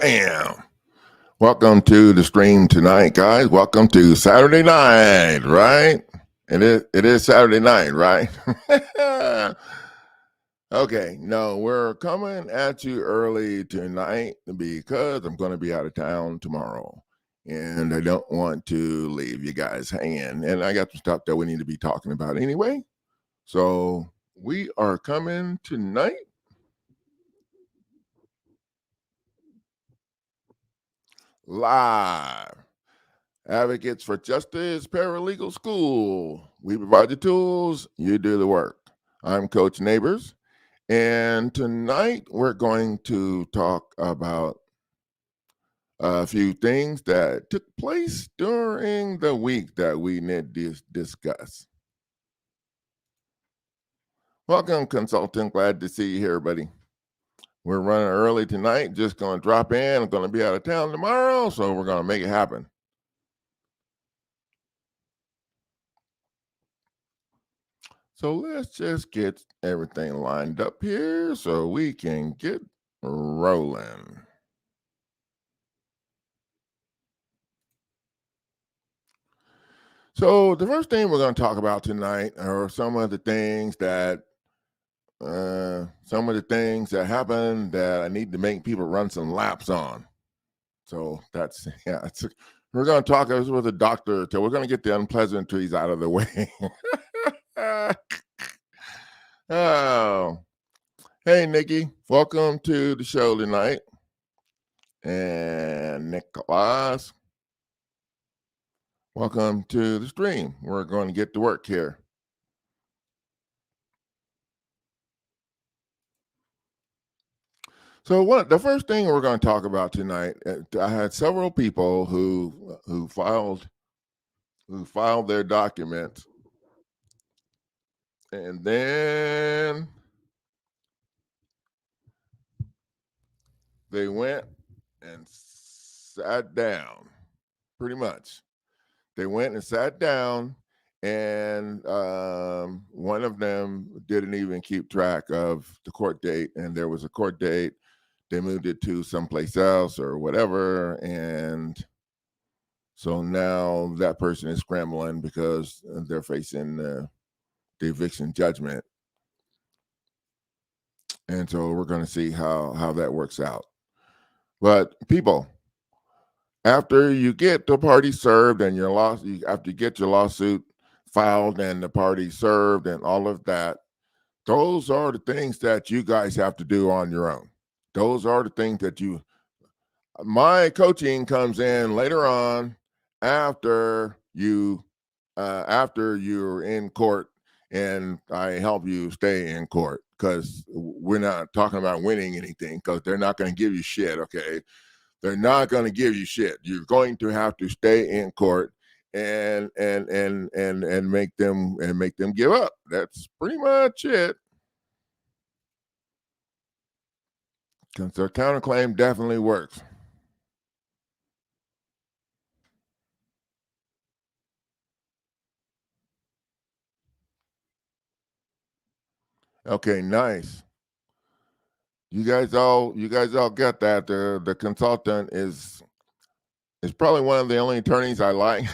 Bam! Welcome to the stream tonight, guys. Welcome to Saturday night, right? It is Saturday night, right? Okay, no, we're coming at you early tonight because I'm going to be out of town tomorrow. And I don't want to leave you guys hanging. And I got some stuff that we need to be talking about anyway. So we are coming tonight live. Advocates for Justice Paralegal School. We provide the tools, you do the work. I'm Coach Neighbors, and tonight we're going to talk about a few things that took place during the week that we need to discuss. Welcome, consultant. Glad to see you here, buddy. We're running early tonight. Just going to drop in. I'm going to be out of town tomorrow, so we're going to make it happen. So let's just get everything lined up here so we can get rolling. So the first thing we're going to talk about tonight are some of the things that happen that I need to make people run some laps on. So that's we're going to talk with a doctor. So we're going to get the unpleasantries out of the way. Oh, hey, Nikki, welcome to the show tonight. And Nicholas, welcome to the stream. We're going to get to work here. So the first thing we're going to talk about tonight, I had several people who filed their documents, and then they went and sat down. Pretty much, they went and sat down, and one of them didn't even keep track of the court date, and there was a court date. They moved it to someplace else or whatever, and so now that person is scrambling because they're facing the eviction judgment. And so we're going to see how that works out. But people, after you get the party served and after you get your lawsuit filed and the party served and all of that, those are the things that you guys have to do on your own. Those are the things that my coaching comes in later on after you're in court, and I help you stay in court, because we're not talking about winning anything, because they're not going to give you shit. Okay, they're not going to give you shit. You're going to have to stay in court and make them give up. That's pretty much it. Because their counterclaim definitely works. Okay, nice. You guys all get that. The consultant is probably one of the only attorneys I like.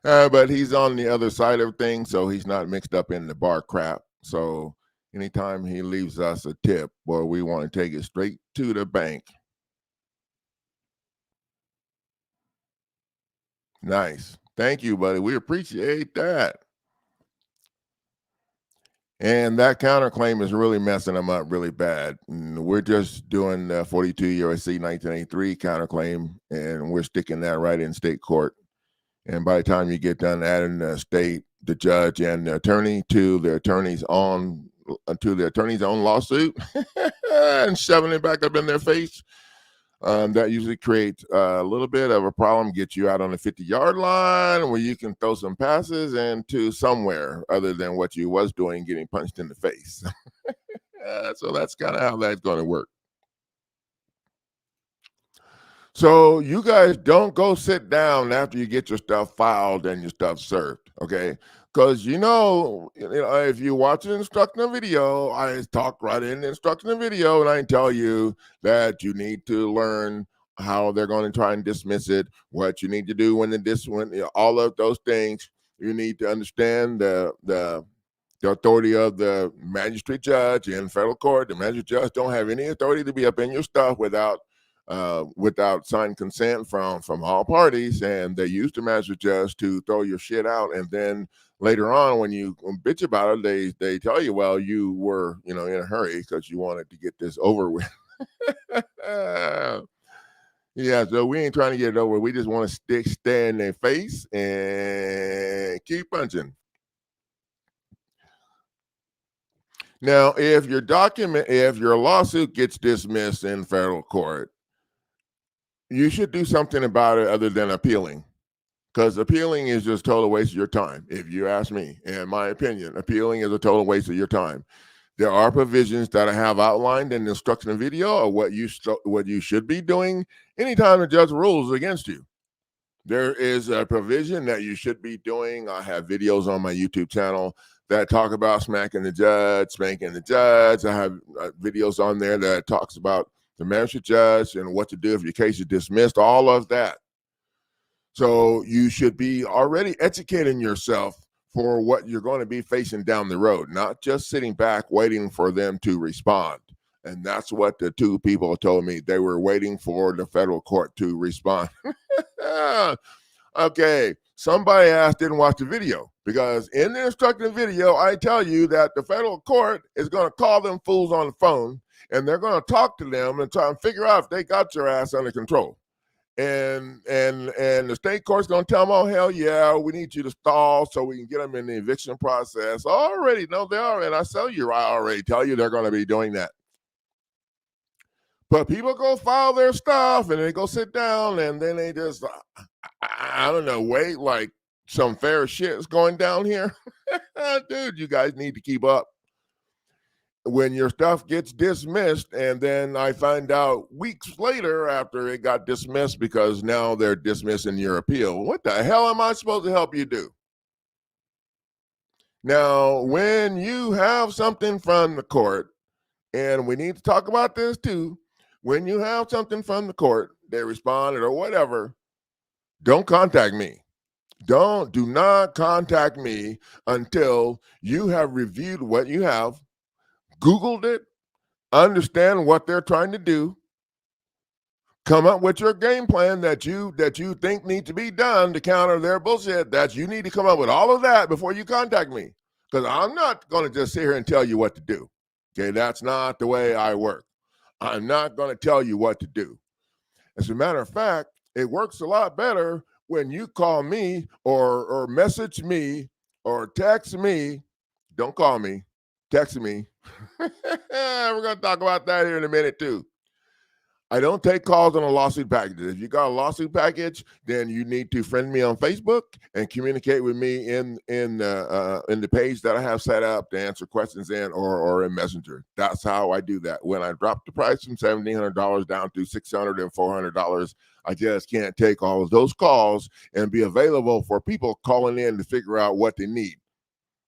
But he's on the other side of things, so he's not mixed up in the bar crap. So anytime he leaves us a tip, well, we want to take it straight to the bank. Nice. Thank you, buddy. We appreciate that. And that counterclaim is really messing them up really bad. And we're just doing 42 U.S.C. 1983 counterclaim, and we're sticking that right in state court. And by the time you get done adding the judge and the attorney to the attorney's own lawsuit and shoving it back up in their face, that usually creates a little bit of a problem, get you out on the 50-yard line where you can throw some passes into somewhere other than what you was doing, getting punched in the face. So that's kind of how that's going to work. So you guys don't go sit down after you get your stuff filed and your stuff served, okay? Because if you watch an instructional video, I talk right in the instructional video, and I tell you that you need to learn how they're going to try and dismiss it, what you need to do all of those things. You need to understand the authority of the magistrate judge in federal court. The magistrate judge don't have any authority to be up in your stuff without signed consent from all parties, and they use the magistrate judge to throw your shit out. And then later on, when you bitch about it, they tell you, well, you were in a hurry because you wanted to get this over with. Yeah, so we ain't trying to get it over. We just want to stare in their face and keep punching. Now, if your lawsuit gets dismissed in federal court, you should do something about it other than appealing, because appealing is just total waste of your time. If you ask me, in my opinion, appealing is a total waste of your time. There are provisions that I have outlined in the instructional video of what you should be doing anytime the judge rules against you. There is a provision that you should be doing. I have videos on my YouTube channel that talk about spanking the judge. I have videos on there that talks about the magistrate judge and what to do if your case is dismissed, all of that. So you should be already educating yourself for what you're going to be facing down the road, not just sitting back waiting for them to respond. And that's what the two people told me. They were waiting for the federal court to respond. Okay, somebody else didn't watch the video, because in the instructive video, I tell you that the federal court is going to call them fools on the phone, and they're going to talk to them and try and figure out if they got your ass under control. And the state court's going to tell them, oh, hell yeah, we need you to stall so we can get them in the eviction process. Already, no, they are. And I already tell you they're going to be doing that. But people go file their stuff and they go sit down, and then they just, I don't know, wait like some fair shit is going down here. Dude, you guys need to keep up. When your stuff gets dismissed, and then I find out weeks later after it got dismissed, because now they're dismissing your appeal. What the hell am I supposed to help you do? Now, when you have something from the court, and we need to talk about this too, when you have something from the court, they responded or whatever, don't contact me. Do not contact me until you have reviewed what you have, Googled it, understand what they're trying to do, come up with your game plan that you think needs to be done to counter their bullshit. That you need to come up with all of that before you contact me, because I'm not going to just sit here and tell you what to do. Okay, that's not the way I work. I'm not going to tell you what to do. As a matter of fact, it works a lot better when you call me or message me or text me. Don't call me, text me. We're going to talk about that here in a minute too. I don't take calls on a lawsuit package. If you got a lawsuit package, then you need to friend me on Facebook and communicate with me in the page that I have set up to answer questions in, or in Messenger. That's how I do that. When I drop the price from $1,700 down to $600 and $400, I just can't take all of those calls and be available for people calling in to figure out what they need.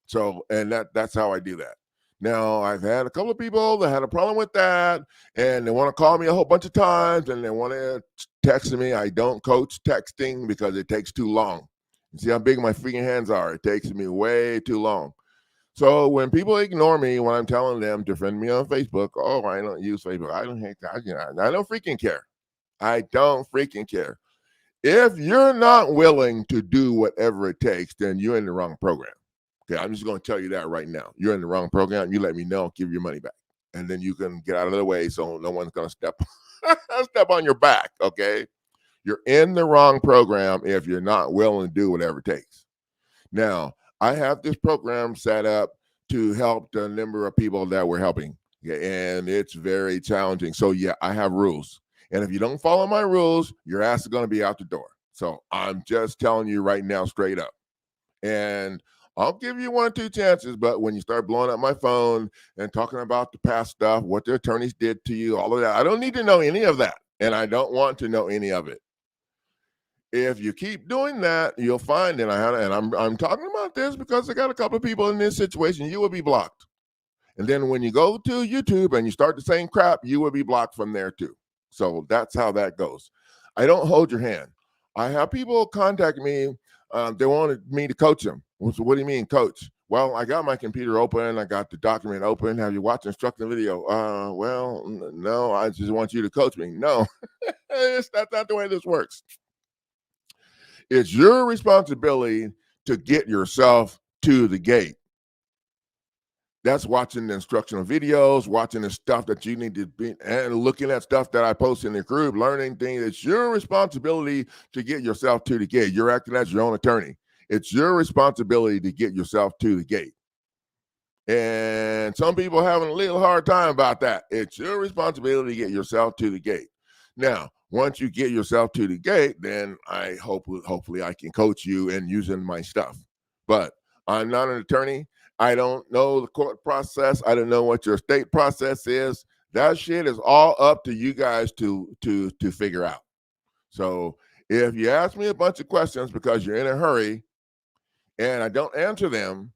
So, and that's how I do that. Now, I've had a couple of people that had a problem with that, and they want to call me a whole bunch of times, and they want to text me. I don't coach texting because it takes too long. You see how big my freaking hands are? It takes me way too long. So when people ignore me when I'm telling them to friend me on Facebook, oh, I don't use Facebook. I don't freaking care. I don't freaking care. If you're not willing to do whatever it takes, then you're in the wrong program. Okay, I'm just going to tell you that right now. You're in the wrong program. You let me know, give your money back, and then you can get out of the way so no one's going to step on your back. Okay, you're in the wrong program if you're not willing to do whatever it takes. Now, I have this program set up to help the number of people that we're helping, and it's very challenging. So yeah, I have rules, and if you don't follow my rules, your ass is going to be out the door. So I'm just telling you right now, straight up, and I'll give you 1 or 2 chances, but when you start blowing up my phone and talking about the past stuff, what the attorneys did to you, all of that, I don't need to know any of that, and I don't want to know any of it. If you keep doing that, you'll find, and I'm talking about this because I got a couple of people in this situation, you will be blocked. And then when you go to YouTube and you start the same crap, you will be blocked from there too. So that's how that goes. I don't hold your hand. I have people contact me. They wanted me to coach them. So what do you mean, coach? Well, I got my computer open. I got the document open. Have you watched instructional video? Well, no, I just want you to coach me. No, that's not the way this works. It's your responsibility to get yourself to the gate. That's watching the instructional videos, watching the stuff that you need to be, and looking at stuff that I post in the group, learning things. It's your responsibility to get yourself to the gate. You're acting as your own attorney. It's your responsibility to get yourself to the gate. And some people are having a little hard time about that. It's your responsibility to get yourself to the gate. Now, once you get yourself to the gate, then hopefully I can coach you in using my stuff. But I'm not an attorney. I don't know the court process. I don't know what your state process is. That shit is all up to you guys to figure out. So if you ask me a bunch of questions because you're in a hurry and I don't answer them,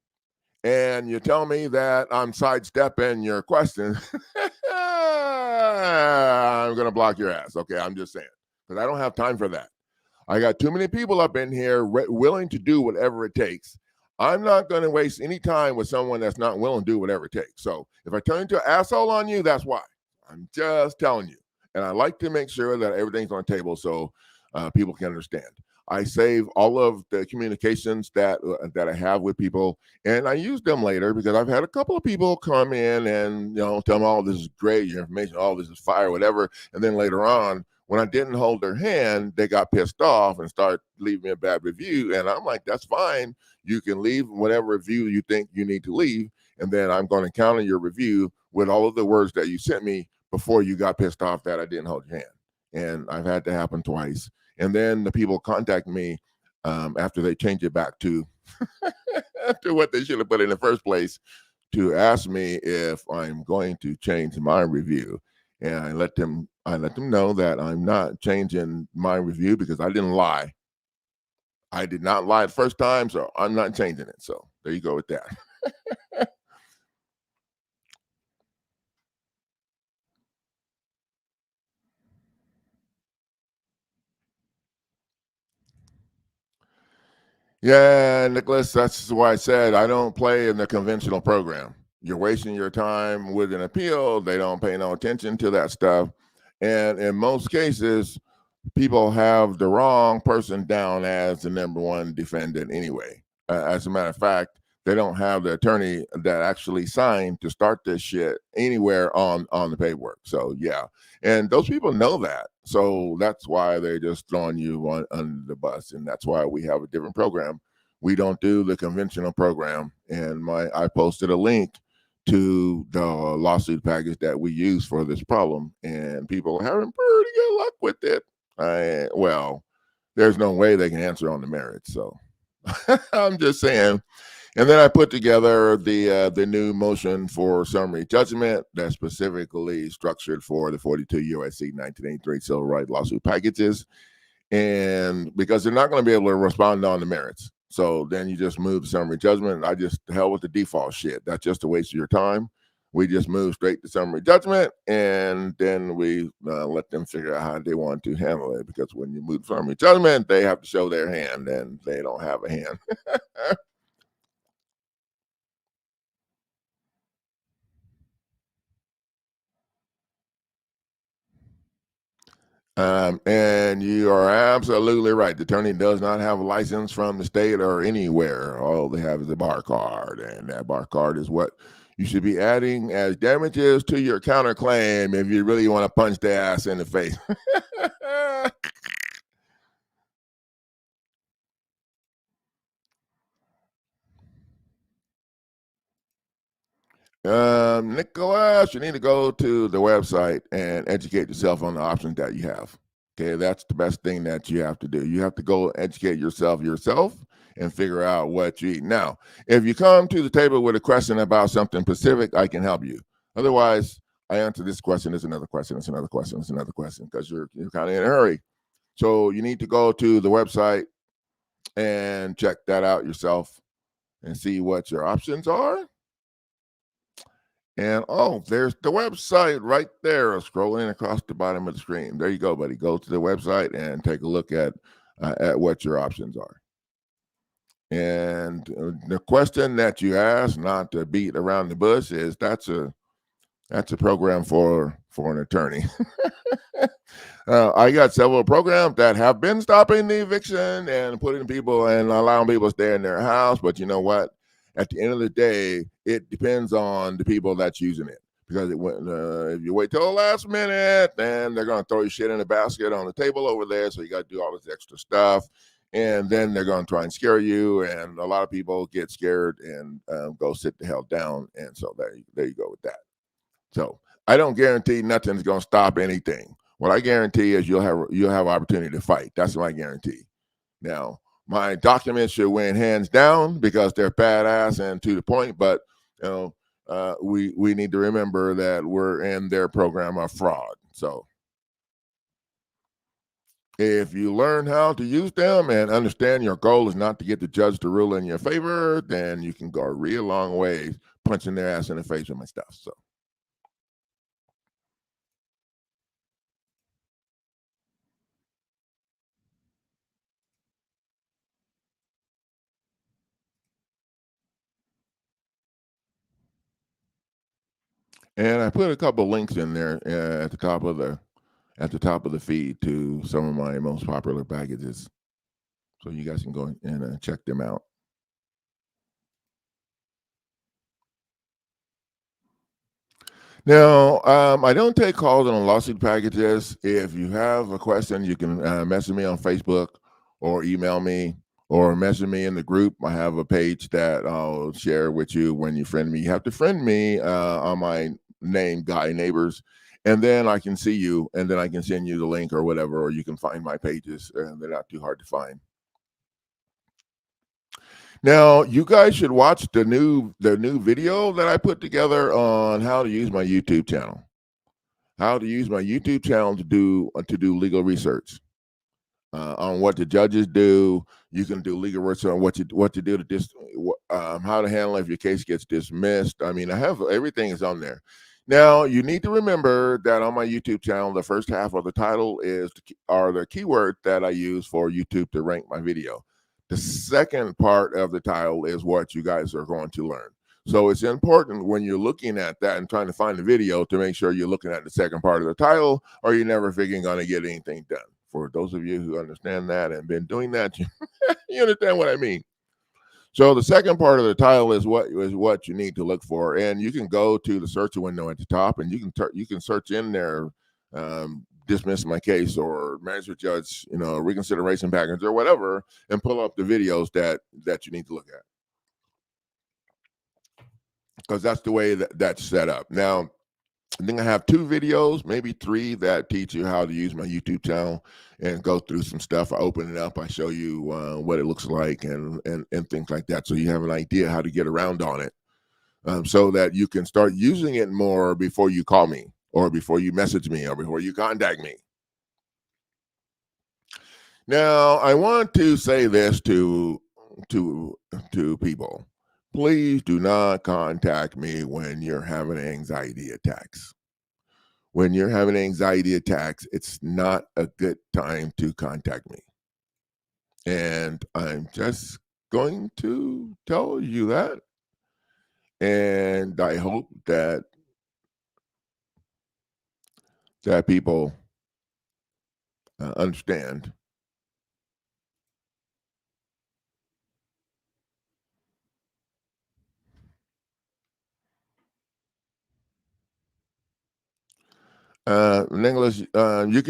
and you tell me that I'm sidestepping your question, I'm going to block your ass. Okay, I'm just saying, because I don't have time for that. I got too many people up in here willing to do whatever it takes. I'm not going to waste any time with someone that's not willing to do whatever it takes. So if I turn into an asshole on you, that's why. I'm just telling you. And I like to make sure that everything's on the table so people can understand. I save all of the communications that I have with people, and I use them later because I've had a couple of people come in and tell me, "Oh, this is great, your information, oh, this is fire, whatever." And then later on, when I didn't hold their hand, they got pissed off and started leaving me a bad review. And I'm like, "That's fine. You can leave whatever review you think you need to leave, and then I'm going to counter your review with all of the words that you sent me before you got pissed off that I didn't hold your hand." And I've had that happen twice. And then the people contact me after they change it back to to what they should have put in the first place, to ask me if I'm going to change my review. And I let them know that I'm not changing my review because I didn't lie. I did not lie the first time, so I'm not changing it. So there you go with that. Yeah, Nicholas, that's why I said I don't play in the conventional program. You're wasting your time with an appeal. They don't pay no attention to that stuff. And in most cases, people have the wrong person down as the number one defendant anyway. As a matter of fact, they don't have the attorney that actually signed to start this shit anywhere on the paperwork. So yeah, and those people know that. So that's why they're just throwing you under the bus, and that's why we have a different program. We don't do the conventional program. And I posted a link to the lawsuit package that we use for this problem, and people are having pretty good luck with it. Well, there's no way they can answer on the merits. So I'm just saying. And then I put together the new motion for summary judgment that's specifically structured for the 42 U.S.C. 1983 civil rights lawsuit packages. And because they're not going to be able to respond on the merits. So then you just move to summary judgment. I just hell with the default shit. That's just a waste of your time. We just move straight to summary judgment, and then we let them figure out how they want to handle it. Because when you move to summary judgment, they have to show their hand, and they don't have a hand. And you are absolutely right. The attorney does not have a license from the state or anywhere. All they have is a bar card, and that bar card is what you should be adding as damages to your counterclaim if you really want to punch their ass in the face. Nicholas, you need to go to the website and educate yourself on the options that you have. Okay, that's the best thing that you have to do. You have to go educate yourself and figure out what you eat. Now, if you come to the table with a question about something specific, I can help you. Otherwise, I answer this question, there's another question, there's another question, there's another question, because you're kind of in a hurry. So you need to go to the website and check that out yourself and see what your options are. And oh, there's the website right there, scrolling across the bottom of the screen. There you go, buddy. Go to the website and take a look at what your options are. And the question that you asked, not to beat around the bush, is that's a program for an attorney. I got several programs that have been stopping the eviction and putting people and allowing people to stay in their house. But you know what? At the end of the day, it depends on the people that's using it. Because if you wait till the last minute, then they're going to throw your shit in a basket on the table over there. So you got to do all this extra stuff. And then they're going to try and scare you. And a lot of people get scared and go sit the hell down. And so there you go with that. So I don't guarantee nothing's going to stop anything. What I guarantee is you'll have opportunity to fight. That's my guarantee. Now, my documents should win hands down because they're badass and to the point. But you know, we need to remember that we're in their program of fraud. So if you learn how to use them and understand your goal is not to get the judge to rule in your favor, then you can go a real long way punching their ass in the face with my stuff. So. And I put a couple links in there at the top of the feed to some of my most popular packages, so you guys can go and check them out. Now, I don't take calls on lawsuit packages. If you have a question, you can message me on Facebook or email me or message me in the group. I have a page that I'll share with you when you friend me. You have to friend me on my name, Guy Neighbors, and then I can see you, and then I can send you the link or whatever, or you can find my pages, and they're not too hard to find. Now, you guys should watch the new video that I put together on how to use my YouTube channel. How to use my YouTube channel to do legal research on what the judges do. You can do legal research on what to do to how to handle if your case gets dismissed. I mean, I have everything is on there. Now, you need to remember that on my YouTube channel, the first half of the title are the keywords that I use for YouTube to rank my video. The second part of the title is what you guys are going to learn. So it's important when you're looking at that and trying to find the video to make sure you're looking at the second part of the title, or you're never freaking going to get anything done. For those of you who understand that and been doing that, you understand what I mean. So the second part of the title is what you need to look for, and you can go to the search window at the top, and you can search in there, dismiss my case or magistrate judge, reconsideration package or whatever, and pull up the videos that you need to look at, because that's the way that's set up. Now, I think I have 2 videos, maybe 3, that teach you how to use my YouTube channel and go through some stuff. I open it up, I show you what it looks like and things like that, so you have an idea how to get around on it, so that you can start using it more before you call me or before you message me or before you contact me. Now, I want to say this to people. Please do not contact me when you're having anxiety attacks. When you're having anxiety attacks, it's not a good time to contact me. And I'm just going to tell you that. And I hope that people understand. Nicholas, you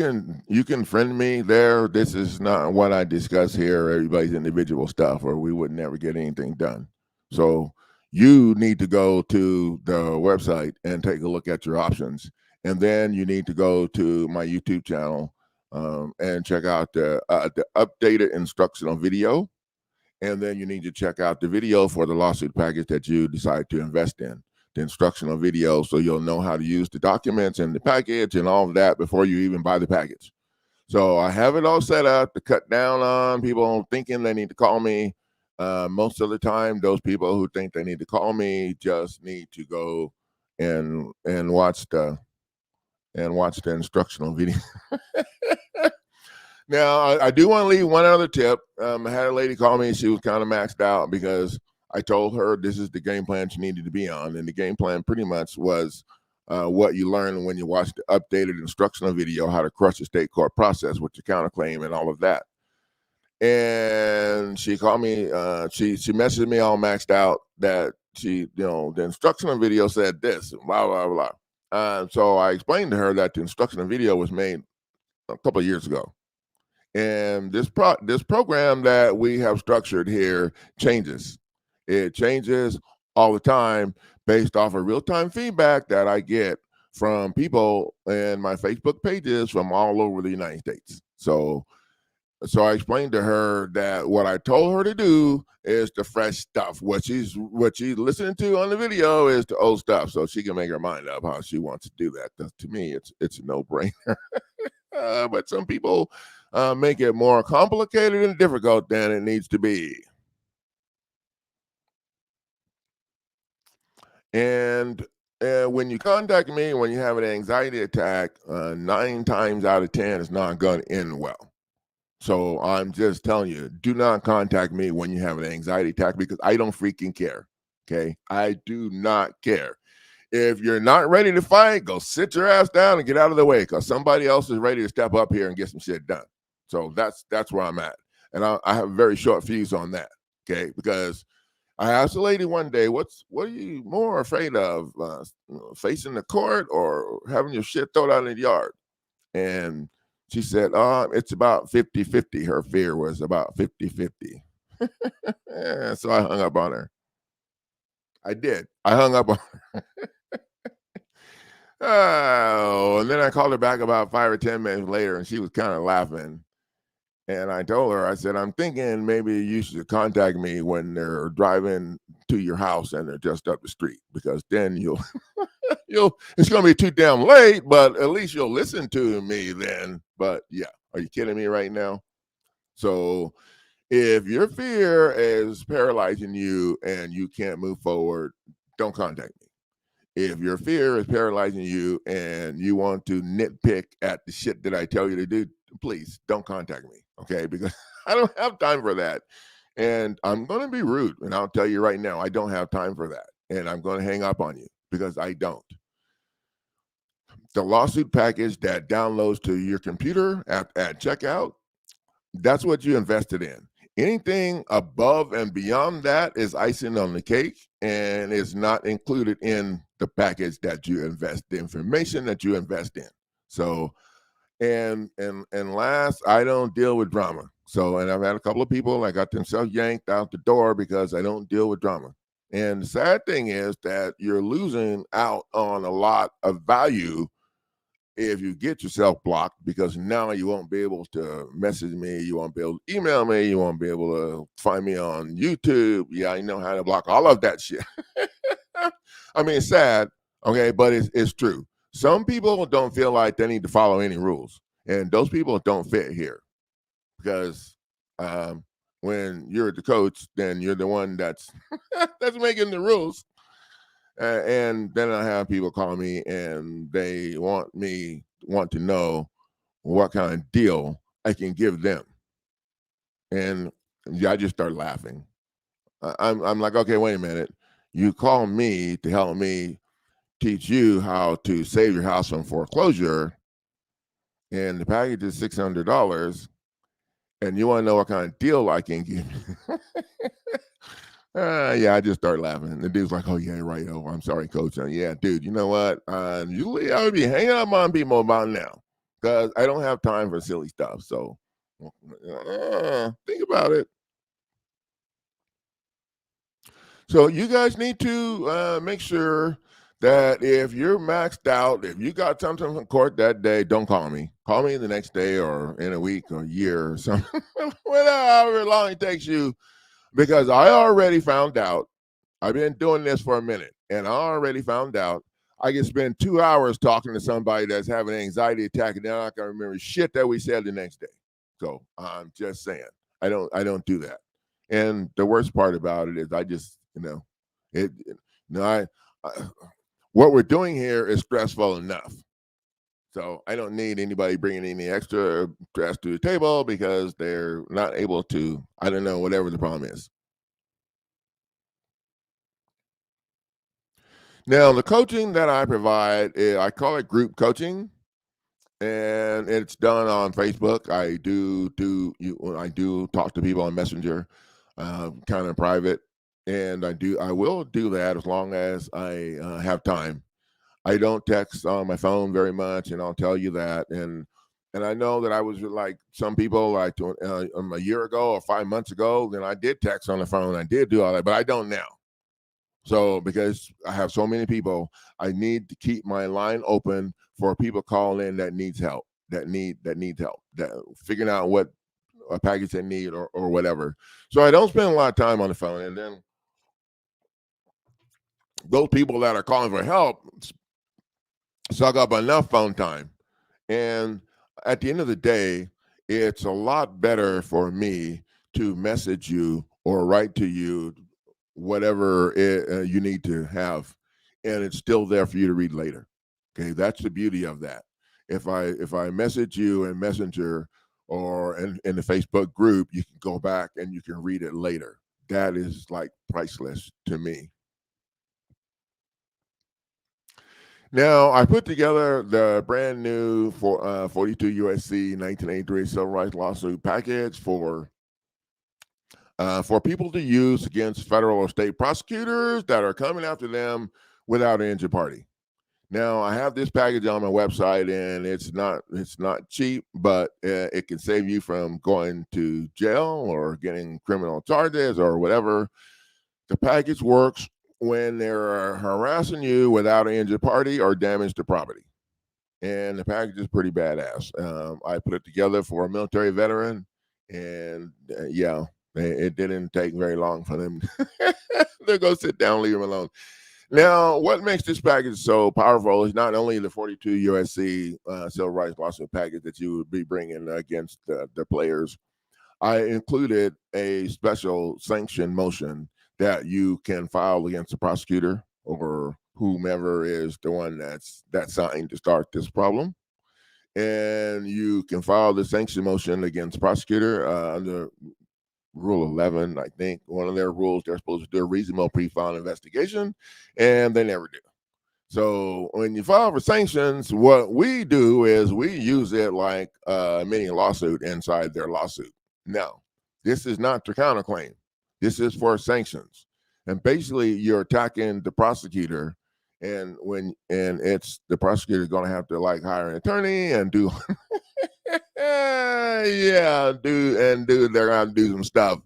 can friend me there. This is not what I discuss here, everybody's individual stuff, or we would never get anything done. So you need to go to the website and take a look at your options. And then you need to go to my YouTube channel and check out the updated instructional video. And then you need to check out the video for the lawsuit package that you decide to invest in, the instructional video, so you'll know how to use the documents and the package and all of that before you even buy the package. So I have it all set up to cut down on people thinking they need to call me. Most of the time, those people who think they need to call me just need to go and watch the instructional video. Now, I do want to leave one other tip. I had a lady call me. She was kind of maxed out because I told her this is the game plan she needed to be on. And the game plan pretty much was what you learn when you watch the updated instructional video, how to crush the state court process with your counterclaim and all of that. And she called me. She messaged me all maxed out that the instructional video said this, blah, blah, blah. So I explained to her that the instructional video was made a couple of years ago. And this program that we have structured here changes. It changes all the time based off of real-time feedback that I get from people in my Facebook pages from all over the United States. So I explained to her that what I told her to do is the fresh stuff. What she's listening to on the video is the old stuff, so she can make her mind up how she wants to do that. To me, it's a no-brainer. But some people make it more complicated and difficult than it needs to be. And when you contact me, when you have an anxiety attack, 9 times out of 10, it's not going to end well. So I'm just telling you, do not contact me when you have an anxiety attack because I don't freaking care. Okay? I do not care. If you're not ready to fight, go sit your ass down and get out of the way because somebody else is ready to step up here and get some shit done. So that's where I'm at. And I have a very short fuse on that, okay? Because I asked a lady one day, what are you more afraid of, facing the court or having your shit thrown out in the yard? And she said, it's about 50-50. Her fear was about 50-50. So I hung up on her. I did. I hung up on her. Oh, and then I called her back about 5 or 10 minutes later, and she was kind of laughing. And I told her, I said, I'm thinking maybe you should contact me when they're driving to your house and they're just up the street, because then it's going to be too damn late, but at least you'll listen to me then. But yeah, are you kidding me right now? So if your fear is paralyzing you and you can't move forward, don't contact me. If your fear is paralyzing you and you want to nitpick at the shit that I tell you to do, please don't contact me, okay? Because I don't have time for that. And I'm going to be rude, and I'll tell you right now, I don't have time for that. And I'm going to hang up on you because I don't. The lawsuit package that downloads to your computer at checkout, that's what you invested in. Anything above and beyond that is icing on the cake and is not included in the package that you invest, the information that you invest in. So, and last, I don't deal with drama. So, and I've had a couple of people that got themselves yanked out the door because I don't deal with drama. And the sad thing is that you're losing out on a lot of value if you get yourself blocked, because now you won't be able to message me, you won't be able to email me, you won't be able to find me on YouTube. Yeah, I know how to block all of that shit. I mean, it's sad, okay, but it's true. Some people don't feel like they need to follow any rules, and those people don't fit here because when you're the coach, then you're the one that's that's making the rules. And then I have people call me and they want to know what kind of deal I can give them. And I just start laughing. I'm like, okay, wait a minute. You call me to help me teach you how to save your house from foreclosure, and the package is $600, and you want to know what kind of deal I can give you. Yeah, I just start laughing. The dude's like, oh, yeah, right. Oh, I'm sorry, coach. Yeah, dude, you know what? Usually I would be hanging up on people about now because I don't have time for silly stuff. So think about it. So you guys need to make sure that if you're maxed out, if you got something from court that day, don't call me. Call me the next day or in a week or a year or something, however long it takes you. Because I already found out, I've been doing this for a minute, and I already found out I can spend 2 hours talking to somebody that's having an anxiety attack, and they're not going to remember shit that we said the next day. So I'm just saying, I don't do that. And the worst part about it is, I just, I what we're doing here is stressful enough. So I don't need anybody bringing any extra stress to the table because they're not able to, I don't know, whatever the problem is. Now, the coaching that I provide, I call it group coaching, and it's done on Facebook. I do talk to people on Messenger, kind of private, and I will do that as long as I have time. I don't text on my phone very much, and I'll tell you that. And I know that I was like some people, like a year ago or 5 months ago, then I did text on the phone. I did do all that, but I don't now. So because I have so many people, I need to keep my line open for people calling in that needs help, that needs help, that figuring out what a package they need, or whatever. So I don't spend a lot of time on the phone. And then those people that are calling for help suck up enough phone time. And at the end of the day, it's a lot better for me to message you or write to you whatever you need to have, and it's still there for you to read later. Okay, that's the beauty of that. If I message you in Messenger or in the Facebook group, you can go back and you can read it later. That is like priceless to me. Now, I put together the brand new 42 USC 1983 civil rights lawsuit package for people to use against federal or state prosecutors that are coming after them without an injured party. Now, I have this package on my website, and it's not cheap, but it can save you from going to jail or getting criminal charges or whatever. The package works when they're harassing you without an injured party or damage to property. And the package is pretty badass. I put it together for a military veteran, and yeah, it didn't take very long for them to go sit down, leave them alone. Now, what makes this package so powerful is not only the 42 USC civil rights lawsuit package that you would be bringing against the players. I included a special sanction motion that you can file against the prosecutor or whomever is the one that's signed to start this problem. And you can file the sanction motion against the prosecutor under Rule 11, I think. One of their rules, they're supposed to do a reasonable pre-filing investigation, and they never do. So when you file for sanctions, what we do is we use it like a mini lawsuit inside their lawsuit. Now, this is not the counterclaim. This is for sanctions. And basically you're attacking the prosecutor, and it's the prosecutor going to have to like hire an attorney and do they're going to do some stuff.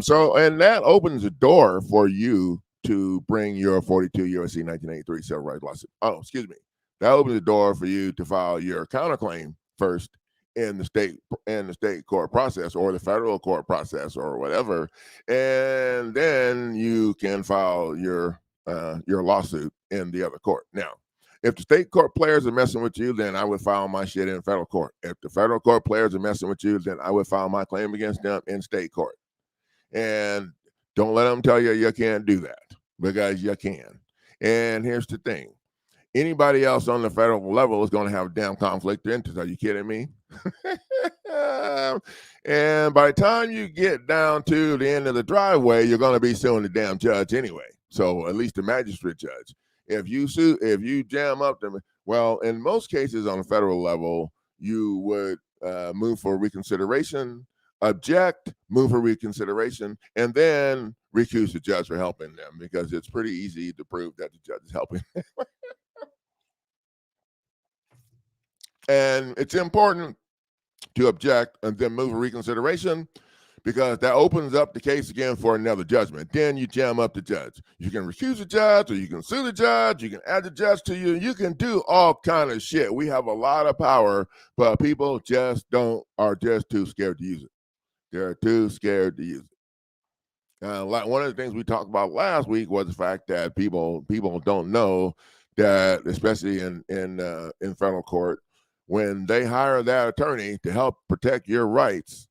So and that opens the door for you to bring your 42 USC 1983 civil rights lawsuit. Oh, excuse me. That opens the door for you to file your counterclaim first in the state court process or the federal court process or whatever, and then you can file your lawsuit in the other court. Now, if the state court players are messing with you, then I would file my shit in federal court. If the federal court players are messing with you, then I would file my claim against them in state court. And don't let them tell you you can't do that, because you can. And here's the thing. Anybody else on the federal level is going to have a damn conflict of interest. Are you kidding me? And by the time you get down to the end of the driveway, you're going to be suing the damn judge anyway. So at least the magistrate judge. If you jam up them, well, in most cases on the federal level, you would move for reconsideration, object, move for reconsideration, and then recuse the judge for helping them, because it's pretty easy to prove that the judge is helping. And it's important to object and then move for reconsideration, because that opens up the case again for another judgment. Then you jam up the judge. You can recuse the judge, or you can sue the judge. You can add the judge to you. You can do all kind of shit. We have a lot of power, but people are just too scared to use it. They're too scared to use it. Like one of the things we talked about last week was the fact that people don't know that, especially in federal court, when they hire that attorney to help protect your rights,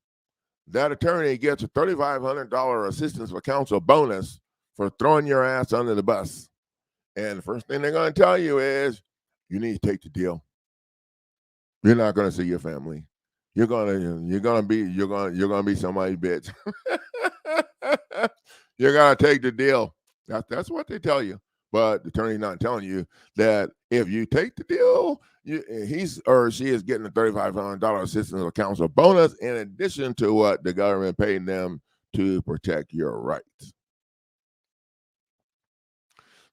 that attorney gets a $3,500 assistance of counsel bonus for throwing your ass under the bus. And the first thing they're going to tell you is, you need to take the deal. You're not going to see your family. You're gonna be somebody's bitch. You're gonna take the deal. That's what they tell you. But the attorney's not telling you that if you take the deal, he's or she is getting a $3,500 assistance of counsel bonus in addition to what the government paid them to protect your rights.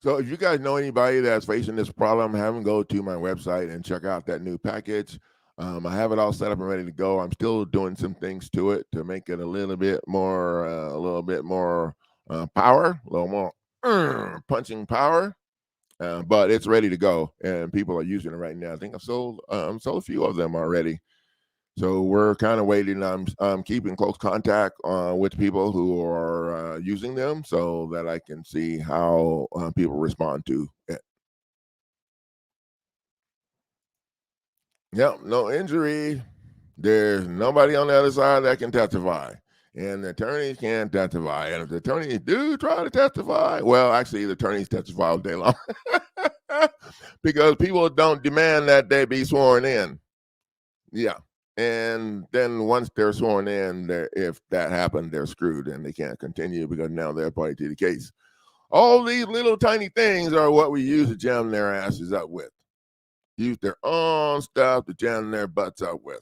So if you guys know anybody that's facing this problem, have them go to my website and check out that new package. I have it all set up and ready to go. I'm still doing some things to it to make it a little bit more power, a little more punching power. But it's ready to go, and people are using it right now. I think I've sold a few of them already. So we're kind of waiting. I'm keeping close contact with people who are using them so that I can see how people respond to it. Yep, no injury. There's nobody on the other side that can testify. And the attorneys can't testify. And if the attorneys do try to testify, well, actually, the attorneys testify all day long. Because people don't demand that they be sworn in. Yeah. And then once they're sworn in, if that happened, they're screwed and they can't continue because now they're party to the case. All these little tiny things are what we use to jam their asses up with. Use their own stuff to jam their butts up with.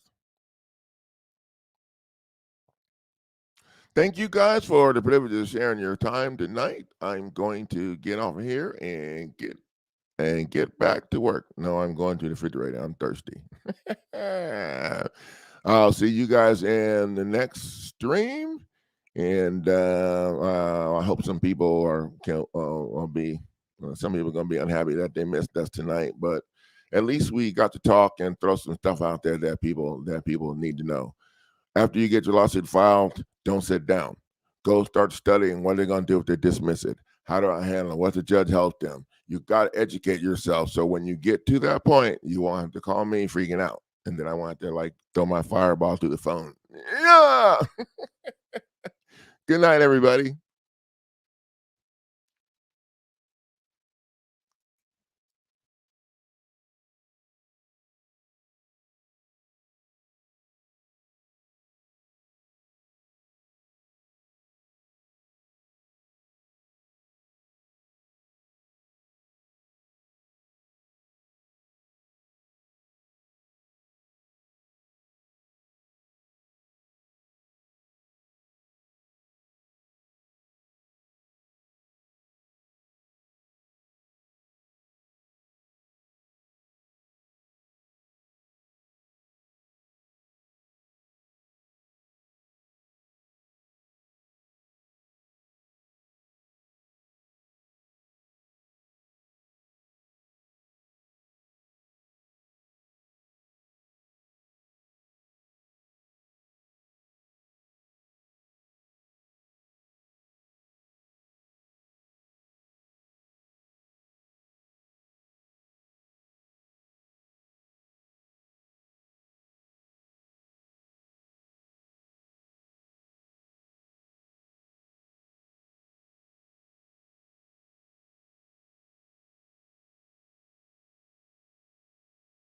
Thank you guys for the privilege of sharing your time tonight. I'm going to get off of here and get back to work. No, I'm going to the refrigerator. I'm thirsty. I'll see you guys in the next stream, and I hope some people are some people are going to be unhappy that they missed us tonight, but at least we got to talk and throw some stuff out there that people need to know. After you get your lawsuit filed, don't sit down. Go start studying what they're going to do if they dismiss it. How do I handle it? What's the judge help them? You got to educate yourself. So when you get to that point, you won't have to call me freaking out. And then I want to throw my fireball through the phone. Yeah. Good night, everybody.